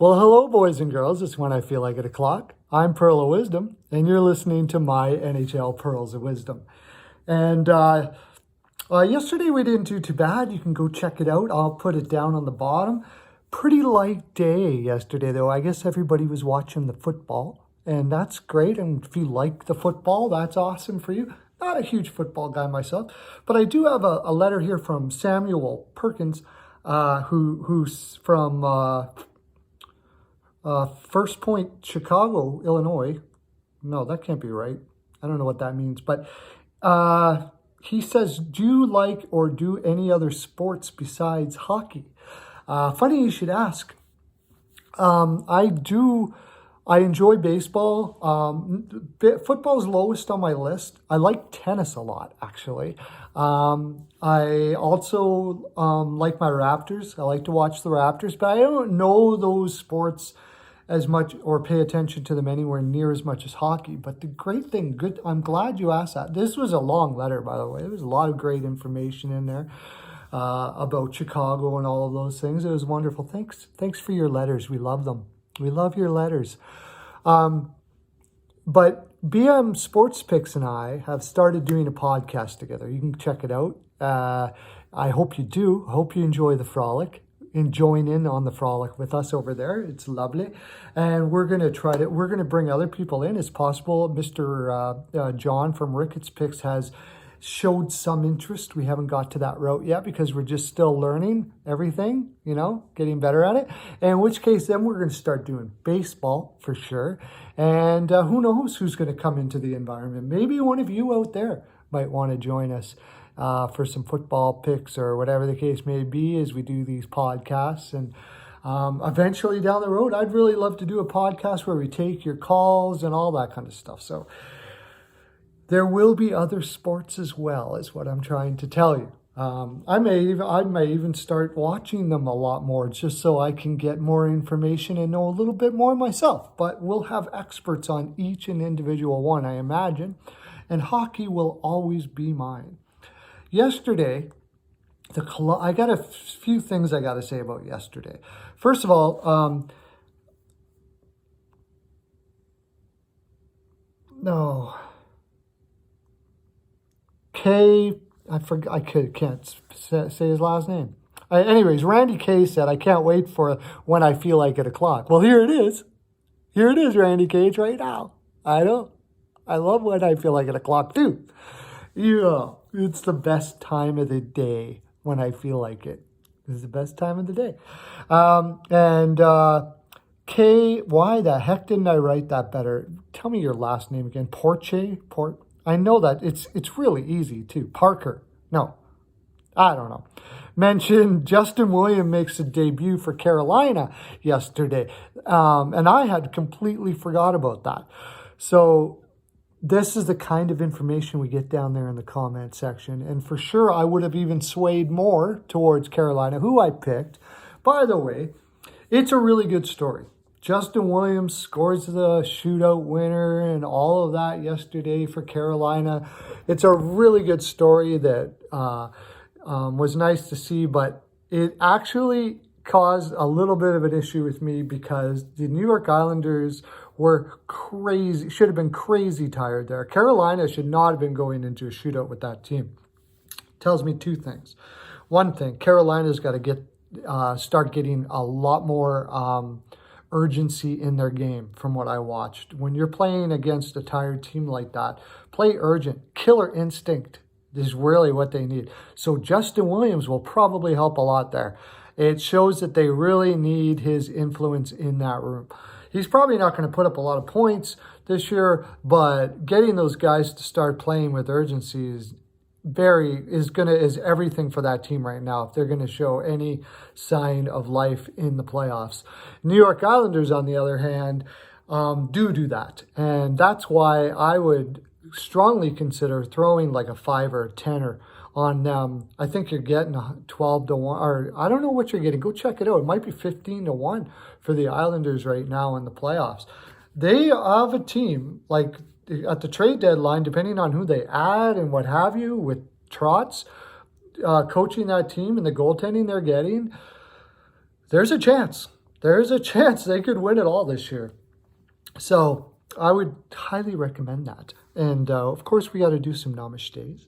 Well, hello, boys and girls. It's When I Feel Like It O'Clock. I'm Pearl of Wisdom, and you're listening to my NHL Pearls of Wisdom. And yesterday we didn't do too bad. You can go check it out. I'll put it down on the bottom. Pretty light day yesterday, though. I guess everybody was watching the football, and that's great. And if you like the football, that's awesome for you. Not a huge football guy myself, but I do have a letter here from Samuel Perkins, who's from First Point, Chicago, Illinois. No, that can't be right. I don't know what that means, but he says, do you like or do any other sports besides hockey? Funny you should ask. I enjoy baseball. Football's lowest on my list. I like tennis a lot, actually. I also like my Raptors. I like to watch the Raptors, but I don't know those sports as much or pay attention to them anywhere near as much as hockey. But the great thing, I'm glad you asked that. This was a long letter, by the way. There was a lot of great information in there about Chicago and all of those things. It was wonderful. Thanks for your letters. We love them. We love your letters. But BM Sports Picks and I have started doing a podcast together. You can check it out. I hope you do. I hope you enjoy the frolic and join in on the frolic with us over there. It's lovely. And we're going to bring other people in as possible. Mr. John from Ricketts Picks has showed some interest. We haven't got to that route yet because we're just still learning everything, getting better at it. In which case, then we're going to start doing baseball for sure. And who knows who's going to come into the environment. Maybe one of you out there might want to join us for some football picks or whatever the case may be as we do these podcasts. And eventually down the road, I'd really love to do a podcast where we take your calls and all that kind of stuff. So there will be other sports as well, is what I'm trying to tell you. I may even start watching them a lot more just so I can get more information and know a little bit more myself. But we'll have experts on each and individual one, I imagine. And hockey will always be mine. Yesterday, I got a few things I got to say about yesterday. First of all, I can't say his last name. Anyways, Randy K said, I can't wait for When I Feel Like It O'Clock. Well, here it is. Here it is, Randy Cage, right now. I know. I love When I Feel Like It O'Clock, too. Yeah, it's the best time of the day when I feel like it. It's the best time of the day. K, why the heck didn't I write that better? Tell me your last name again. I know that. It's really easy, too. Parker. No, I don't know. Mentioned Justin Williams makes a debut for Carolina yesterday. And I had completely forgot about that. So this is the kind of information we get down there in the comment section. And for sure, I would have even swayed more towards Carolina, who I picked. By the way, it's a really good story. Justin Williams scores the shootout winner and all of that yesterday for Carolina. It's a really good story that was nice to see, but it actually caused a little bit of an issue with me because the New York Islanders were should have been crazy tired there. Carolina should not have been going into a shootout with that team. Tells me two things. One thing, Carolina's got to start getting a lot more urgency in their game from what I watched. When you're playing against a tired team like that, play urgent. Killer instinct is really what they need. So Justin Williams will probably help a lot there. It shows that they really need his influence in that room. He's probably not going to put up a lot of points this year, but getting those guys to start playing with urgency is everything for that team right now if they're going to show any sign of life in the playoffs. New York Islanders, on the other hand, do that. And that's why I would strongly consider throwing like a 5 or a 10 on them. I think you're getting a 12-1, or I don't know what you're getting. Go check it out. It might be 15-1 for the Islanders right now in the playoffs. They have a team, like at the trade deadline, depending on who they add and what have you, with Trotz coaching that team and the goaltending they're getting, there's a chance. there's a chance they could win it all this year. So I would highly recommend that. And of course, we got to do some namaste.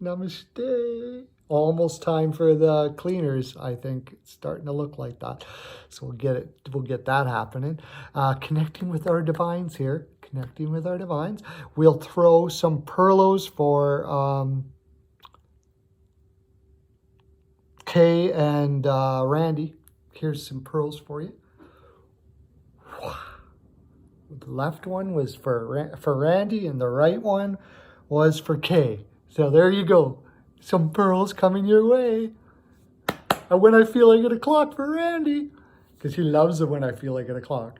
Namaste. Almost time for the cleaners. I think it's starting to look like that. So we'll get it. We'll get that happening. Connecting with our divines here. Connecting with our divines. We'll throw some Perlos for Kay and Randy. Here's some pearls for you. The left one was for Randy, and the right one was for Kay. So there you go. Some pearls coming your way. And when I feel like 8 o'clock for Randy, because he loves it when I feel like 8 o'clock.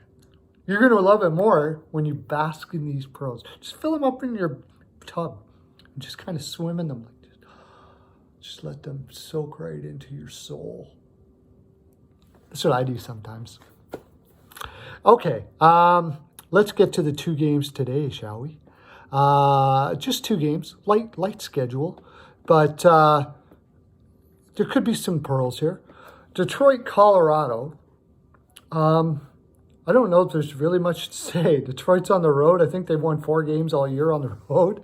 You're going to love it more when you bask in these pearls. Just fill them up in your tub and just kind of swim in them like this. Just let them soak right into your soul. That's what I do sometimes. Okay, let's get to the 2 games today, shall we? Just 2 games, light schedule, but there could be some pearls here. Detroit, Colorado. I don't know if there's really much to say. Detroit's on the road. I think they've won 4 games all year on the road.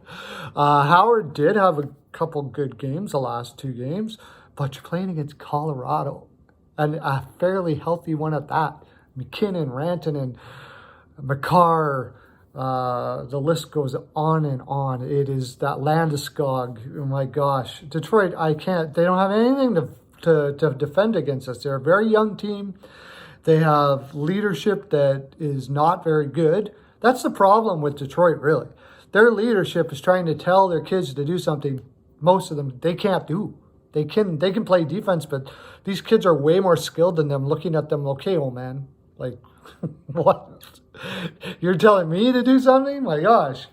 Howard did have a couple good games, the last 2 games, but you're playing against Colorado, and a fairly healthy one at that. McKinnon, Rantanen, Makar, the list goes on and on. It is that Landeskog. Oh my gosh. Detroit, they don't have anything to defend against us. They're a very young team. They have leadership that is not very good. That's the problem with Detroit, really. Their leadership is trying to tell their kids to do something most of them they can't do. They can play defense, but these kids are way more skilled than them, looking at them, okay, old man. Like, what? You're telling me to do something? My gosh,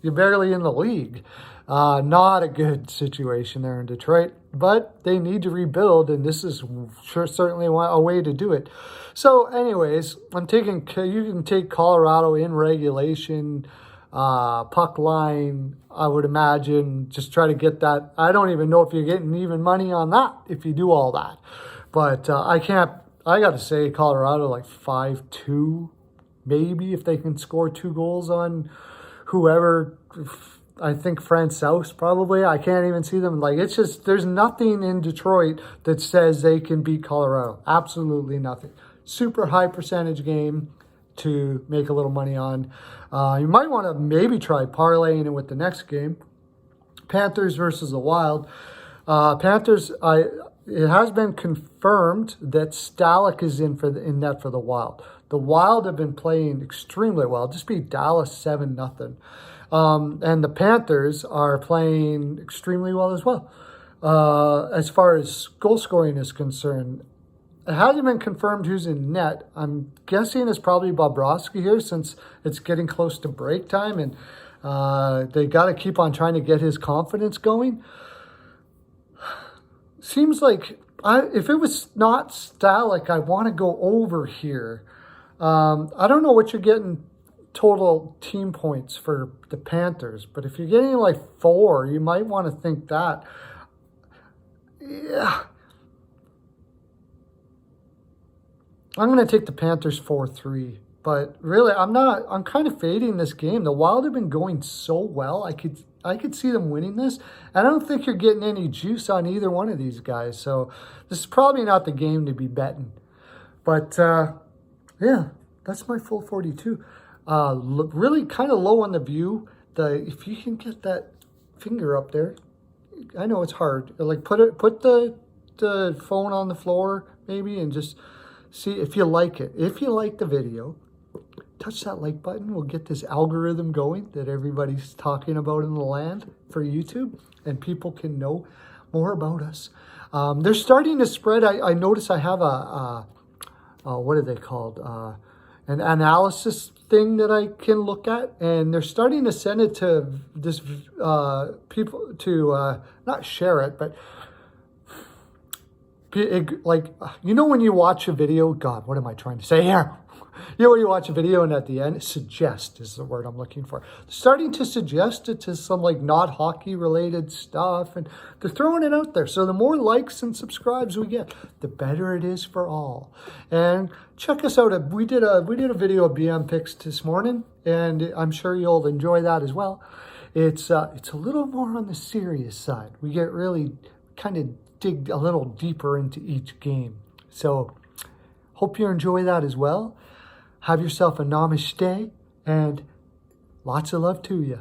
you're barely in the league. Not a good situation there in Detroit, but they need to rebuild, and this is certainly a way to do it. So anyways, you can take Colorado in regulation, puck line, I would imagine. Just try to get that. I don't even know if you're getting even money on that if you do all that. But I got to say Colorado like 5-2, maybe, if they can score 2 goals on whoever. I think Francouz probably. I can't even see them. Like, it's just, there's nothing in Detroit that says they can beat Colorado. Absolutely nothing. Super high percentage game to make a little money on. You might want to maybe try parlaying it with the next game. Panthers versus the Wild. Panthers, it has been confirmed that Stalick is in net for the Wild. The Wild have been playing extremely well. Just beat Dallas 7-0. And the Panthers are playing extremely well as well. As far as goal scoring is concerned, it hasn't been confirmed who's in net. I'm guessing it's probably Bobrovsky here, since it's getting close to break time, and they got to keep on trying to get his confidence going. Seems like if it was not Stalick, I want to go over here. I don't know what you're getting total team points for the Panthers, but if you're getting like 4, you might want to think that. Yeah. I'm going to take the Panthers 4-3, but really I'm kind of fading this game. The Wild have been going so well. I could see them winning this. I don't think you're getting any juice on either one of these guys. So this is probably not the game to be betting. But yeah, that's my full 42. Really kind of low on the view. If you can get that finger up there, I know it's hard. Like, put the phone on the floor maybe, and just see if you like it. If you like the video, touch that like button. We'll get this algorithm going that everybody's talking about in the land for YouTube, and people can know more about us. They're starting to spread. I notice I have what are they called? An analysis thing that I can look at, and they're starting to send it to this people to not share it, but Like, you know when you watch a video, God, what am I trying to say here? You know when you watch a video and at the end, suggest is the word I'm looking for. Starting to suggest it to some like not hockey related stuff, and they're throwing it out there. So the more likes and subscribes we get, the better it is for all. And check us out. We did a video of BM picks this morning, and I'm sure you'll enjoy that as well. It's a little more on the serious side. We get really kind of dig a little deeper into each game. So hope you enjoy that as well. Have yourself a namaste and lots of love to you.